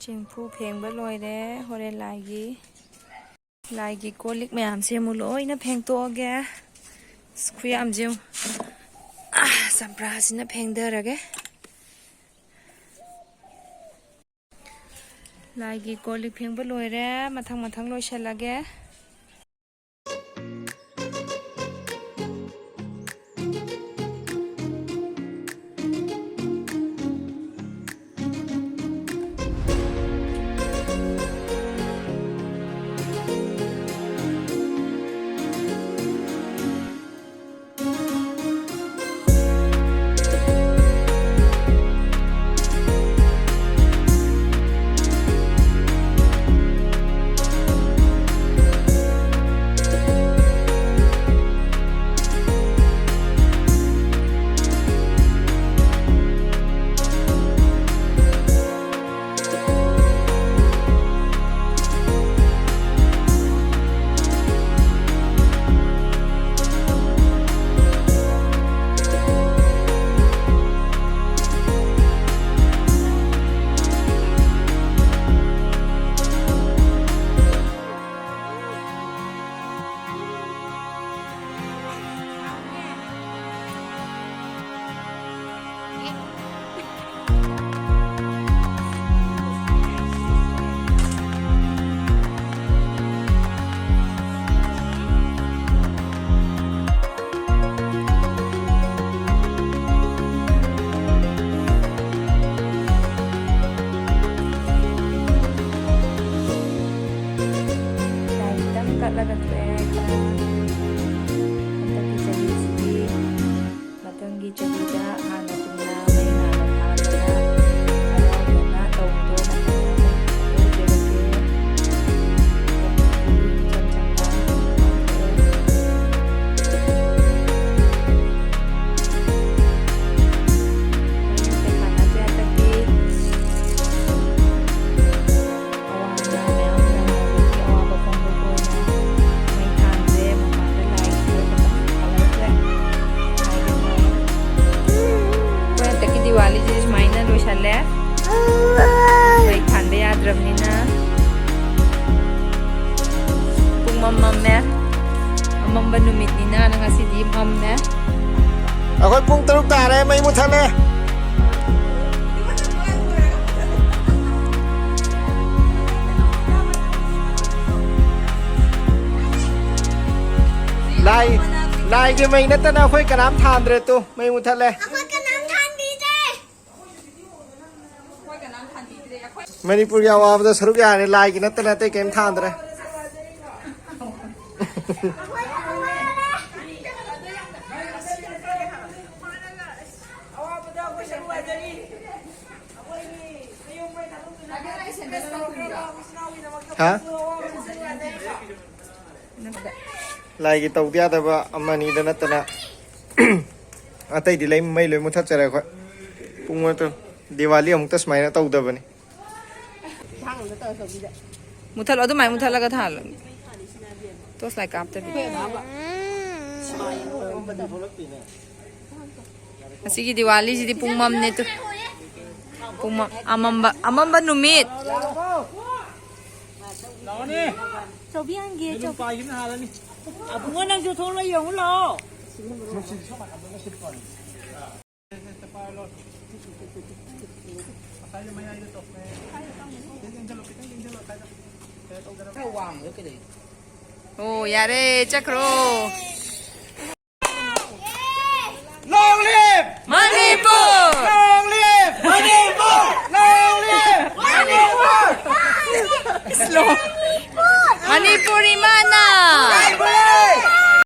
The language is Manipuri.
ꯆꯦꯡꯐꯨ ꯐꯦꯡꯕ ꯂꯣꯏꯔꯦ ꯍꯣꯔꯦꯟ ꯂꯥꯏꯒꯤ ꯀꯣꯜ ꯂꯤꯛ ꯃꯌꯥꯝꯁꯦ ꯑꯃꯨꯛ ꯂꯣꯏꯅ ꯐꯦꯡꯗꯣꯛꯑꯒꯦ ꯈꯨꯌꯥꯝꯁꯦ ꯆꯝꯄ꯭ꯔꯥꯁꯤꯅ ꯐꯦꯡꯊꯔꯒꯦ ꯂꯥꯏꯒꯤ ꯀꯣꯜ ꯂꯤꯛ ꯐꯦꯡꯕ ꯂꯣꯏꯔꯦ ꯃꯊꯪ ꯂꯣꯏꯁꯤꯜꯂꯒꯦ ꯑꯃꯝꯕ ꯅꯨꯃꯤꯠꯅꯤꯅ ꯉꯁꯤꯗꯤ ꯃꯝꯅꯦ ꯑꯩꯈꯣꯏ ꯄꯨꯡ 6 ꯇꯥꯔꯦ ꯃꯩ ꯃꯨꯠꯊꯠꯂꯦ ꯂꯥꯏꯒꯤ ꯃꯩ ꯅꯠꯇꯅ ꯑꯩꯈꯣꯏ ꯀꯅꯥꯝ ꯊꯥꯟꯗ꯭ꯔꯦ ꯇꯨ ꯃꯩ ꯃꯨꯠꯊꯠꯂꯦ ꯃꯅꯤꯄꯨꯔꯒꯤ ꯑꯋꯥꯕꯗ ꯁꯔꯨꯛ ꯌꯥꯔꯦ ꯂꯥꯏꯒꯤ ꯅꯠꯇꯅ ꯑꯇꯩ ꯀꯩꯝ ꯊꯥꯟꯗ꯭ꯔꯦ ꯂꯥꯏꯒꯤ ꯇꯧꯗ ꯌꯥꯗꯕ ꯑꯃꯅꯤꯗ ꯅꯠꯇꯅ ꯑꯇꯩꯗꯤ ꯃꯩ ꯂꯣꯏ ꯃꯨꯠꯊꯠꯆꯔꯦ ꯑꯩꯈꯣꯏ ꯄꯨꯡ ꯗꯤꯋꯥꯂꯤ ꯑꯃꯨꯛꯇ ꯁꯨꯃꯥꯏꯅ ꯇꯧꯗꯕꯅꯤ ꯃꯨꯊꯠꯂꯣ ꯑꯗꯨꯃꯥꯏꯅ ꯃꯨꯊꯠꯂꯒ ꯊꯥꯜꯂꯣ ꯇꯣꯁ ꯂꯥꯏꯠ ꯀꯥꯞꯇꯕꯤ ꯑꯁꯤꯒꯤ ꯗꯤꯋꯥꯂꯤꯁꯤꯗꯤ ꯄꯨꯡ ꯃꯝꯅꯦ ꯇꯨ ꯄꯨꯡ ꯑꯃꯝꯕ ꯅꯨꯃꯤꯠ ꯆꯧꯕꯤꯌꯥꯟꯒꯤ ꯆꯧꯕꯤꯌꯥꯟ ꯍꯥꯜꯂꯅꯤ ꯑꯕꯨꯡꯉꯣ ꯅꯪꯁꯨ ꯊꯣꯛꯂ ꯌꯦꯡꯉꯨ ꯂꯥꯛꯑꯣ ꯑꯣ ꯌꯥꯔꯦ ꯆꯠꯈ꯭ꯔꯣ Long live Manipur! Long live Manipur! Long live Manipur! Slow. Manipuri mana?